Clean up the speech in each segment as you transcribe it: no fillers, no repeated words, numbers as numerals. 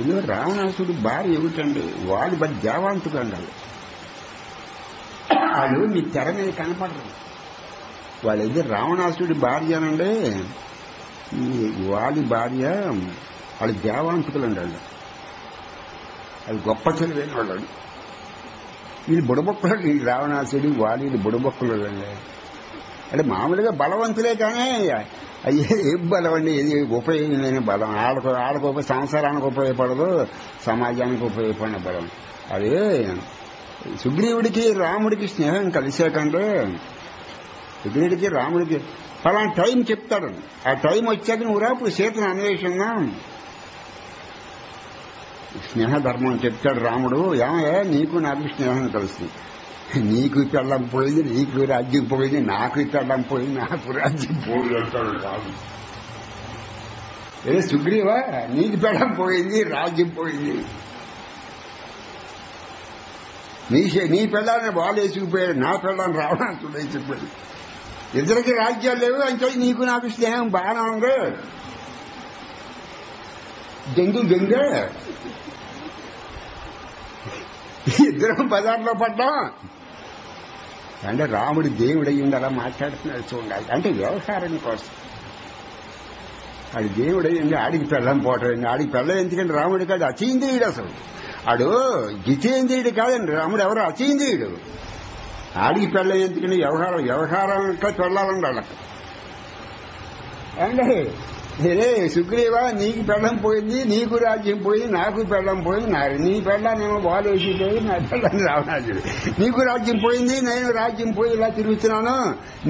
ఇది రావణాసుడు భార్య ఏమిటండి, వాళ్ళు బట్ దేవాంతుడు అండాలి. వాళ్ళు మీ తెర మీద కనపడరు. వాళ్ళైతే రావణాసుడి భార్య అనండి, వాళ్ళ భార్య వాళ్ళు దేవాంతుకులు అండి. అది గొప్ప తెలివైన వాళ్ళు. వీళ్ళు బుడబొక్కలు, వీళ్ళు రావణాసుడి వాళ్ళు బుడబొక్కలు అండి. అంటే మామూలుగా బలవంతులే కానీ అయ్యే ఏం బలం అండి, ఇది ఉపయోగం లేని బలం. ఆడకు సంసారానికి ఉపయోగపడదు, సమాజానికి ఉపయోగపడిన బలం. అది సుగ్రీవుడికి రాముడికి స్నేహం కలిసాకంటే సుగ్రీవుడికి రాముడికి ఫలానా టైం చెప్తాడు. ఆ టైం వచ్చాక నువ్వు రా, ఇప్పుడు సీతను అన్వేషిందా స్నేహధర్మం చెప్తాడు రాముడు. ఏమయ్యా నీకు నాకు స్నేహం కలిసింది, నీకు పెళ్ళం పోయింది, నీకు రాజ్యం పోయింది, నాకు పెళ్ళం పోయింది, నాకు రాజ్యం పోయింది అంటాడు రాము. ఏ సుగ్రీవా, నీకు పెళ్ళం పోయింది, రాజ్యం పోయింది, నీ పెళ్ళాన్ని వాళ్ళు వేసుకుపోయాడు, నా పెళ్ళాన్ని రావణాసుడు వేసుకుపోయాడు. ఇద్దరికి రాజ్యాలు లేవు అంటే నీకు నాకు స్నేహం బాగానే ఉంది. జంగే ఇద్దరం బజార్లో పడ్డాం అంటే రాముడు దేవుడయ్యింది అలా మాట్లాడుతున్నాడు చూడాలి. అంటే వ్యవహారం కోసం ఆడి దేవుడయ్యింది, ఆడికి పెళ్ళం పోవటం. ఆడికి పెళ్ళం ఎందుకంటే రాముడి కాదు అతీంద్రియుడు. అసలు ఆడు జితేంద్రియుడు కాదండి రాముడు, ఎవరు అతీంద్రియుడు. ఆడికి పెళ్ళం ఎందుకంటే వ్యవహారం పెళ్ళాలండి వాళ్ళకి. అంటే నేనే సుగ్రీవా, నీకు పెళ్ళం పోయింది, నీకు రాజ్యం పోయింది, నాకు పెళ్ళం పోయింది, నీ పెళ్ళానేమో బాలు వేసిపోయి, నా పెళ్ళాన్ని రావణాసుడు. నీకు రాజ్యం పోయింది, నేను రాజ్యం పోయి ఇలా తిరుగుతున్నాను,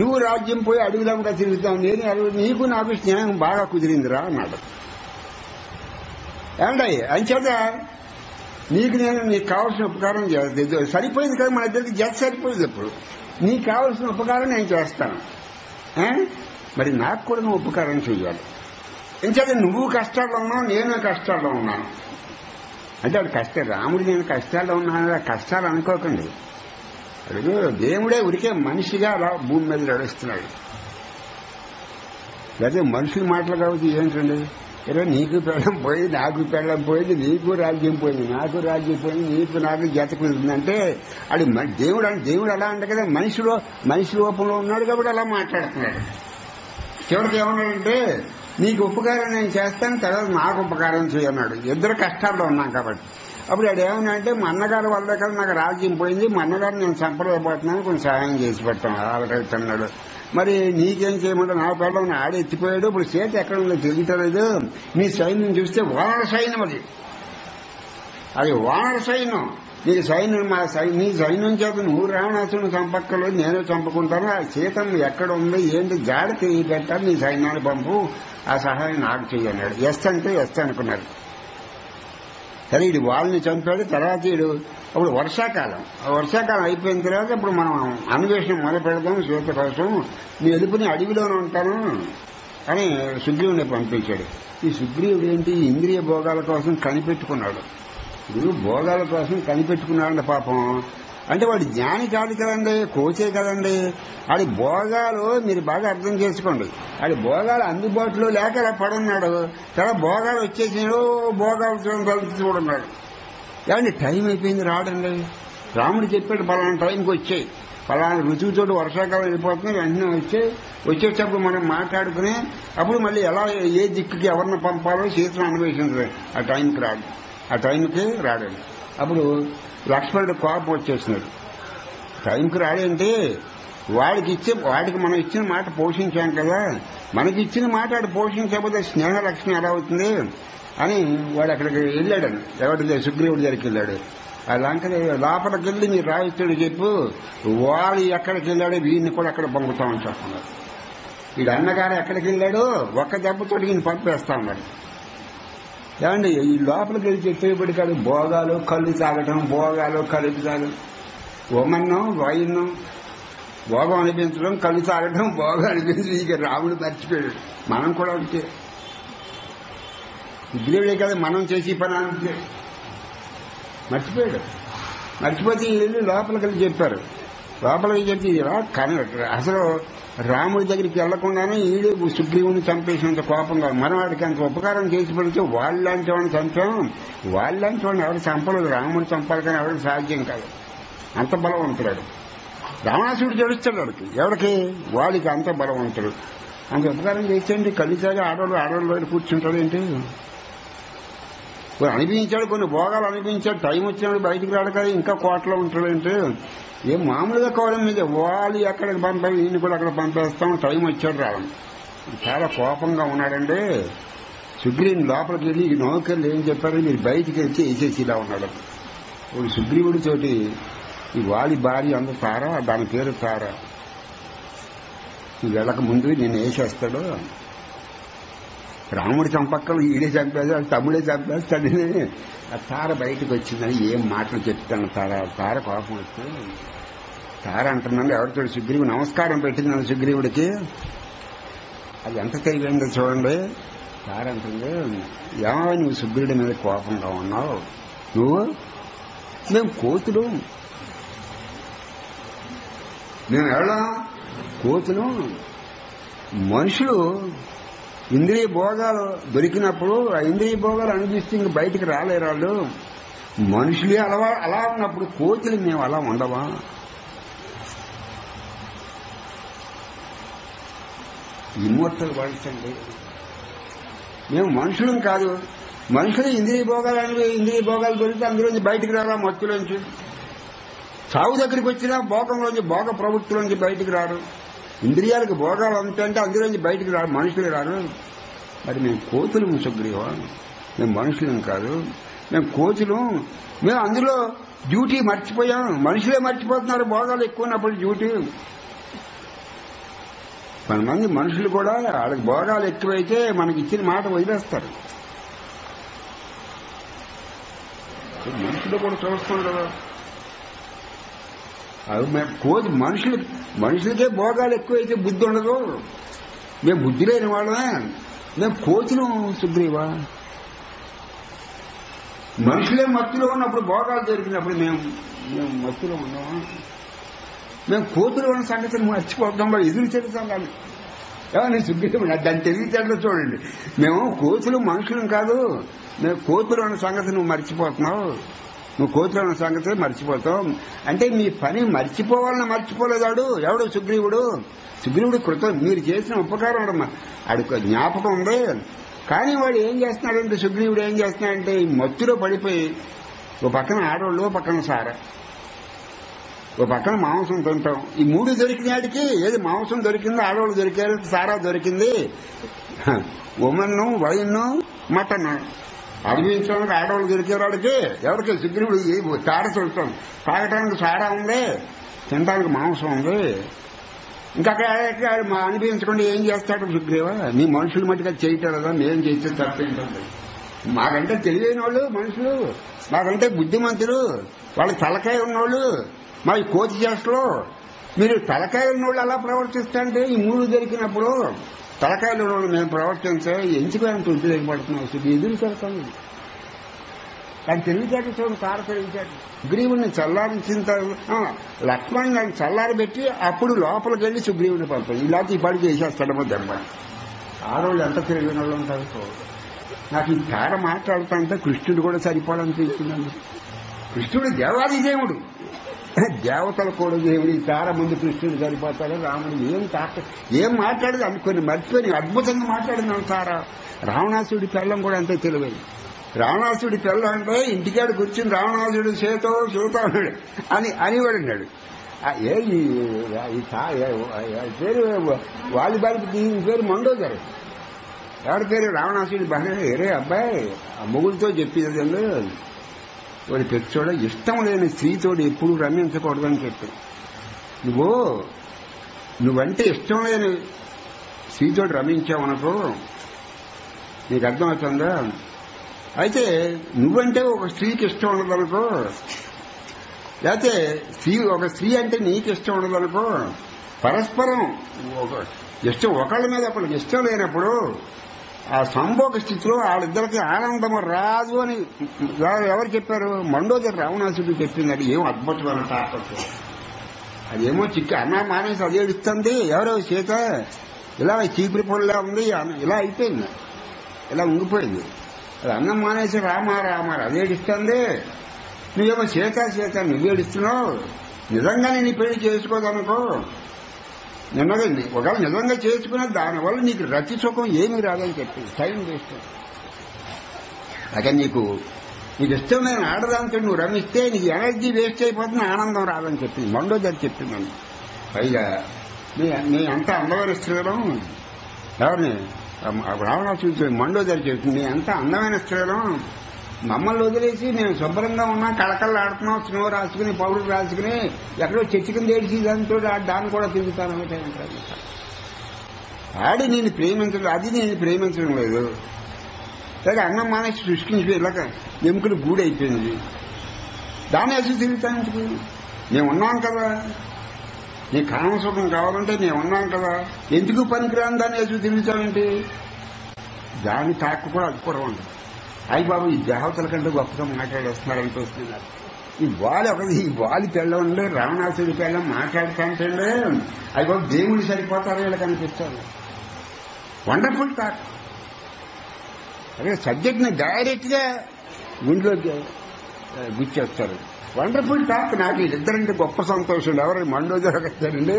నువ్వు రాజ్యం పోయి అడుగులా కూడా తిరుగుతావు, నేను అడుగు, నీకు నాకు స్నేహం బాగా కుదిరిందిరా అన్నాడు. ఏమండి అంచేత నీకు నీకు కావాల్సిన ఉపకారం చేస్తాను. సరిపోయింది కదా మన ఇద్దరికి, జత సరిపోయింది. ఇప్పుడు నీకు కావాల్సిన ఉపకారం నేను చేస్తాను, మరి నాకు కూడా నువ్వు ఉపకారం చేయాలి. ఎందుకంటే నువ్వు కష్టాల్లో ఉన్నావు, నేను కష్టాల్లో ఉన్నాను. అంటే వాడు రాముడు నేను కష్టాల్లో ఉన్నాను, కష్టాలు అనుకోకండి. అడుగు దేవుడే ఉరికే మనిషిగా అలా భూమి మీద నడుస్తున్నాడు. లేదా మనుషుల మాటలు కాబట్టి ఏంటండి, ఏదో నీకు పెళ్ళం పోయింది, నాకు పెళ్ళం పోయింది, నీకు రాజ్యం పోయింది, నాకు రాజ్యం పోయింది, నీకు నాకు జత కుదురుతుందంటే అది దేవుడు అలా అంటే కదా, మనిషి రూపంలో ఉన్నాడు కాబట్టి అలా మాట్లాడుతున్నాడు. చివరికి ఏమన్నాడంటే నీకు ఉపకారం నేను చేస్తాను, తర్వాత నాకు ఉపకారం చేయన్నాడు. ఇద్దరు కష్టాల్లో ఉన్నాం కాబట్టి. అప్పుడు ఆడు ఏమన్నా అంటే మా అన్నగారి వల్ల కదా నాకు రాజ్యం పోయింది, మా అన్నగారు నేను సంప్రదాయపోతున్నాను, కొంచెం సహాయం చేసి పెట్టాను ఆలకైతున్నాడు. మరి నీకేం చేయమంటే నా పిల్లల్ని ఆడెత్తిపోయాడు, ఇప్పుడు చేతి ఎక్కడ ఉందో తెలియటలేదు. నీ సైన్యం చూస్తే వానర సైన్యం, అది వానర సైన్యం. నీ సైన్యం చేత నువ్వు రావణాసుని చంపక్కలేదు, నేను చంపుకుంటాను. ఆ సీతను ఎక్కడ ఉందో ఏంటి జాడ తెలియపెట్టాలి, నీ సైన్యాన్ని పంపు, ఆ సహాయం నాకు చెయ్యన్నాడు. ఎస్ అంటే ఎస్ అనుకున్నాడు. సరే ఇడు వాళ్ళని చంపాడు. తర్వాత ఇడు అప్పుడు వర్షాకాలం అయిపోయిన తర్వాత ఇప్పుడు మనం అన్వేషణ మొదలు పెడదాం సీత కోసం, నీ ఎదుపుని అడవిలోనే ఉంటాను అని సుగ్రీవుని పంపించాడు. ఈ సుగ్రీవుడు ఏంటి, ఇంద్రియ భోగాల కోసం కనిపెట్టుకున్నాడు. ఇప్పుడు భోగాల కోసం కనిపెట్టుకున్నాడంటే పాపం. అంటే వాడు జ్ఞాని కాదు కదండి, కోచే కదండి. ఆడి భోగాలు మీరు బాగా అర్థం చేసుకోండి. ఆడి భోగాలు అందుబాటులో లేక అలా పడున్నాడు. తర్వాత భోగాలు వచ్చేసినాడు, భోగాలు చూడన్నాడు. ఏమండి టైం అయిపోయింది రాడండి. రాముడు చెప్పాడు పలానా టైంకి వచ్చాయి, పలానా రుచువుతోటి వర్షాకాలం వెళ్ళిపోతుంది, వెంటనే వచ్చేటప్పుడు మనం మాట్లాడుకుని అప్పుడు మళ్ళీ ఎలా ఏ దిక్కుకి ఎవరిని పంపాలో సీతను అన్వేషించదు. ఆ టైంకి రాడండి. అప్పుడు లక్ష్మణుడు కోపం వచ్చేసినాడు. టైంకి రాడంటే వాడికి మనం ఇచ్చిన మాట పోషించాం కదా, మనకి ఇచ్చిన మాట వాడు పోషించకపోతే స్నేహ లక్ష్మి ఎలా అవుతుంది అని వాడు అక్కడికి వెళ్ళాడని, ఎవరి సుగ్రీవుడి దగ్గరికి వెళ్ళాడు. ఆ లంకని లోపలికి వెళ్ళి మీరు రాయిస్తుడు చెప్పు, వాడు ఎక్కడికి వెళ్ళాడో వీడిని కూడా అక్కడ పంపుతామని చెప్తున్నారు. వీడు అన్నగారు ఎక్కడికి వెళ్ళాడో ఒక్క దెబ్బతో ఈయన పంపేస్తా ఉన్నాడు. ఏమండి ఈ లోపలికి వెళ్ళి చెప్పేపటి కాదు భోగాలు కళ్ళు తాగటం, భోగాలు కళ్ళు తాగడం, ఓమన్నం వాయిన్నం, భోగం అనిపించడం, కళ్ళు తాగటం, భోగం అనిపించడం. ఇక రాముడు మర్చిపోయాడు. మనం కూడా అంతే, సుగ్రీవుడే కదా మనం చేసి పని అంతే. మర్చిపోయాడు. మర్చిపోతే వెళ్ళి లోపలికి వెళ్ళి చెప్పారు, లోపలికి చెప్పి ఇలా అసలు రాముడి దగ్గరికి వెళ్లకుండానే ఈడే సుగ్రీవుని చంపేసినంత కోపంగా మనం వాడికి అంత ఉపకారం చేసి పెడితే వాళ్ళలాంటి వాడిని చంపాం, వాళ్ళలాంటి వాడిని ఎవరు చంపలేదు, రాముడిని చంపాలి కానీ ఎవరికి సాధ్యం కాదు. అంత బలవంతుడు రావణాసుడు జడుస్తాడు వాడికి, ఎవరికి వాడికి అంత బలవంతుడు. అంత ఉపకారం చేసేయండి కలిసాగా ఆడవాళ్ళు కూర్చుంటాడు ఏంటి, అనిపించాడు, కొన్ని భోగాలు అనిపించాడు, టైం వచ్చినప్పుడు బయటికి రాడు కదా ఇంకా కోటలో ఉంటాడంటే ఏం మామూలుగా కావడం మీద వాళ్ళు ఎక్కడికి పంపాలి, ఈయన కూడా అక్కడ పంపేస్తాం, టైం వచ్చాడు రావడం. చాలా కోపంగా ఉన్నాడండి. సుగ్రీవుని లోపలికి వెళ్ళి ఈ నౌకర్లు ఏం చెప్పారు, మీరు బయటికి వచ్చి వేసేసి ఇలా ఉన్నాడు. ఇప్పుడు సుగ్రీవుడి తోటి ఈ వాలి భార్య అంత తారా, దాని పేరు తారా, వెళ్ళక ముందు నేను వేసేస్తాడు, రాముడు చంపక్కలు ఈడే చంపేస్తాడు, తమ్ముడే చంపేస్తాడని ఆ తార బయటకు వచ్చిందని ఏం మాటలు చెప్తాను. తార కోపం వస్తే తార అంటున్నాను ఎవరితో సుగ్రీవుడు నమస్కారం పెట్టిందని సుగ్రీవుడికి, అది ఎంత తెలియదు చూడండి. తార అంటుంది, ఏమో నువ్వు సుగ్రీవుడి మీద కోపంగా ఉన్నావు, నువ్వు మేము కోతులు, మేము ఎవడం కోతులు, మనుషులు ఇంద్రియ భోగాలు దొరికినప్పుడు ఆ ఇంద్రియ భోగాలు అనిపిస్తే ఇంక బయటికి రాలేరు వాళ్ళు, మనుషులే అలా ఉన్నప్పుడు కోతులు మేము అలా ఉండవా? ఇమ్మోర్టల్ వర్డ్స్ అండి. మేము మనుషులం కాదు, మనుషులు ఇంద్రియ భోగాలు దొరికితే అందులోంచి బయటికి రారా, మత్తులోంచి సాగు దగ్గరికి వచ్చినా భోగంలోంచి భోగ ప్రవృత్తిలోంచి బయటికి రారు, ఇంద్రియాలకు భోగాలు అంటే అందులోంచి బయటికి రారు, మనుషులు రారు. మరి మేము కోతులు సుగ్రీవా, మేము మనుషులం కాదు, మేము కోతులు, మేము అందులో డ్యూటీ మర్చిపోయాం, మనుషులే మర్చిపోతున్నారు భోగాలు ఎక్కువ ఉన్నప్పుడు డ్యూటీ. కొంతమంది మనుషులు కూడా వాళ్ళకి భోగాలు ఎక్కువైతే మనకి ఇచ్చిన మాట వదిలేస్తారు. మనుషులు కూడా చూస్తున్నాం కదా, కోతి మనుషులకే భోగాలు ఎక్కువైతే బుద్ధి ఉండదు, మేము బుద్ధి లేని వాళ్ళమే, మేము కోతులు సుగ్రీవా. మనుషులే మత్తులో ఉన్నప్పుడు భోగాలు దొరికినప్పుడు మేము మత్తులో ఉన్నామా? మేము కోతులు ఉన్న సంగతిని మర్చిపోతాం, ఎదురు చెడుతాం కానీ ఏమన్నా సుగ్రీవుడు దాన్ని తెలివితేటలో చూడండి. మేము కోతులు మనుషులం కాదు, మేము కోతులు ఉన్న సంగతి నువ్వు మర్చిపోతున్నావు, నువ్వు కోతులు ఉన్న సంగతి మర్చిపోతావు అంటే మీ పని మర్చిపోవాలని మర్చిపోలేదాడు ఎవడు సుగ్రీవుడు కృతం, మీరు చేసిన ఉపకారం ఆడికి జ్ఞాపకం ఉంది. కానీ వాడు ఏం చేస్తున్నాడంటే సుగ్రీవుడు ఏం చేస్తున్నాడంటే ఈ మత్తులో పడిపోయి ఓ పక్కన ఆడవాళ్ళు, ఓ పక్కన సార, ఓ పక్కన మాంసం తింటాం, ఈ మూడు దొరికినాడికి ఏది మాంసం దొరికిందో ఆడవాళ్ళు దొరికారు, సారా దొరికింది, ఉమెన్ వైన్ మటన్ అనుభవించడానికి ఆడవాళ్ళు దొరికేవాడికి ఎవరికి సుగ్రీవుడు తార చూడటం, తాగటానికి సారా ఉంది, తినడానికి మాంసం ఉంది, ఇంకా అక్కడ అనుభవించకుండా ఏం చేస్తాడు సుగ్రీవా? మీ మనుషులు మట్టుగా చేయటం కదా, మేము చేస్తే తప్పేంటండి. మాకంటే తెలివైన వాళ్ళు మనుషులు, మాకంటే బుద్ధిమంతులు, వాళ్ళకి తలకాయ ఉన్నోళ్ళు, మా ఈ కోతి చేష్టలో మీరు తలకాయ ఉన్నోళ్ళు అలా ప్రవర్తిస్తుంటే ఈ మూడు దొరికినప్పుడు తలకాయలు ఉన్నోళ్ళు మేము ప్రవర్తించే ఎంచుకోవడానికి ఉద్యోగపడుతున్నాం. ఎదురు పెడతాను కానీ తెలివితేటలు చూడండి, తార తెలివితేటలు. సుగ్రీవుడిని చల్లారించిన తర్వాత లక్ష్మణ్ దాన్ని చల్లారి పెట్టి అప్పుడు లోపలికి వెళ్ళి సుగ్రీవుని పంపాడు. ఇలాంటి ఈ పడి చేసేస్తాడమో దెబ్బ. ఆడవాళ్ళు ఎంత తెలివిన వాళ్ళు ఉంటారు. నాకు ఈ తార మాట్లాడుతుంటే కృష్ణుడు కూడా సరిపోవాలనిపిస్తుందండి. కృష్ణుడు దేవాది దేవుడు, దేవతల కూడా దేవుడు, ఈ తార ముందు కృష్ణుడు సరిపోతాడు. రాముడు ఏం మాట్లాడదు అనుకుని మర్చిపోయి అద్భుతంగా మాట్లాడింది తార. రావణాసుడి పెళ్ళం కూడా అంతే తెలివైంది. రావణాసుడి పెళ్ళం అంటే ఇంటికాడు కూర్చుని రావణాసుడు చేతో చూతాడు అనేవాడు అన్నాడు. పేరు వాళ్ళ బాలికి దీని పేరు మండోదరు, ఎవరి పేరు రావణాసుడి బాగా ఏరే అబ్బాయి ఆ మొగుడితో చెప్పేదండి వాడి పెచ్చోడ ఇష్టం లేని స్త్రీతోడు ఎప్పుడు రమ్మించకూడదని చెప్పి, నువ్వంటే ఇష్టం లేని స్త్రీతోడు రమ్మించావనుకో నీకు అర్థమవుతుందా, అయితే నువ్వంటే ఒక స్త్రీకి ఇష్టం ఉండదనుకో, లేకపోతే ఒక స్త్రీ అంటే నీకు ఇష్టం ఉండదనుకో, పరస్పరం ఇష్టం ఒకళ్ళ మీద ఒకళ్ళకి ఇష్టం లేనప్పుడు ఆ సంభోగ స్థితిలో వాళ్ళిద్దరికి ఆనందం రాదు అని ఎవరు చెప్పారు? మండోదరి రావణాసుడు చెప్పింది. అది ఏం అద్భుతమైన తాపత్రం. అదేమో చిక్కి అన్నం మానేసి అది ఏడుస్తుంది. ఎవరో సీత ఇలా చీపురి పొడిలా ఉంది, ఇలా అయిపోయింది, ఇలా ఉండిపోయింది. అది అన్నం మానేసి రామా అది ఏడుస్తుంది. నువ్వేమో సీత నువ్వేడుస్తున్నావు. నిజంగానే నీ పెళ్లి చేసుకోదనుకో, నిన్నదండి ఒకవేళ నిజంగా చేసుకునే దానివల్ల నీకు రతి సుఖం ఏమీ రాదని చెప్పి టైం వేస్ట్. అక్కడ నీకు ఇష్టం లేని ఆడదాంతో నువ్వు రమిస్తే నీకు ఎనర్జీ వేస్ట్ అయిపోతుంది, ఆనందం రాదని చెప్పింది మండోదరి చెప్పిందని. పైగా నీ అంత అందమైన స్త్రీలం ఎవరిని రావణాసుడు మండోదరి చెప్తుంది, నీ అంత అందమైన స్త్రీలం మమ్మల్ని వదిలేసి మేము శుభ్రంగా ఉన్నాం, కళకళ ఆడుతున్నాం, స్నో రాసుకుని పౌడర్ రాసుకుని ఎక్కడో చర్చి కింద ఏడిచి దాంతో దాన్ని కూడా తిరుగుతానంటే ఆడి నేను ప్రేమించడం, అది నేను ప్రేమించడం లేదు. సరే అన్నం మానేసి సృష్టించి ఇలాగ ఎముకలు గూడైపోయింది, దాన్ని వేసి తిరుగుతాను. మేము ఉన్నాం కదా, నీ కామసుఖం కావాలంటే మేము ఉన్నాం కదా, ఎందుకు పనికిరాని దాన్ని వేసి తిరుగుతానంటే దాని తాకు కూడా అది కూడా ఉండదు. అయ్యి బాబు ఈ దేవతల కంటే గొప్పగా మాట్లాడేస్తున్నారంటూ వస్తున్నారు. ఈ వాలి పెళ్ళం ఉండే రావణాసుడి పెళ్ళం మాట్లాడుతుంటే అయ్యి బాబు దేవుడు సరిపోతారు వీళ్ళకి అనిపిస్తారు. Wonderful talk. అదే సబ్జెక్ట్ ని డైరెక్ట్ గా గుండెలోకి గుచ్చేస్తారు. Wonderful talk. నాకు వీళ్ళిద్దరంటే గొప్ప సంతోషం. ఎవరు మండోదరండి,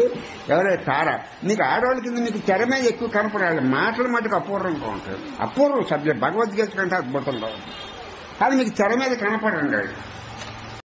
ఎవరే తార. నీకు ఆడవాళ్ళ కింద మీకు తెర మీద ఎక్కువ కనపడాలి, మాటల మటుకు అపూర్వంగా ఉంటాయి. అపూర్వం సబ్జెక్ట్ భగవద్గీత కంటే అద్భుతంగా ఉంటుంది, కానీ మీకు తెర మీద కనపడండి.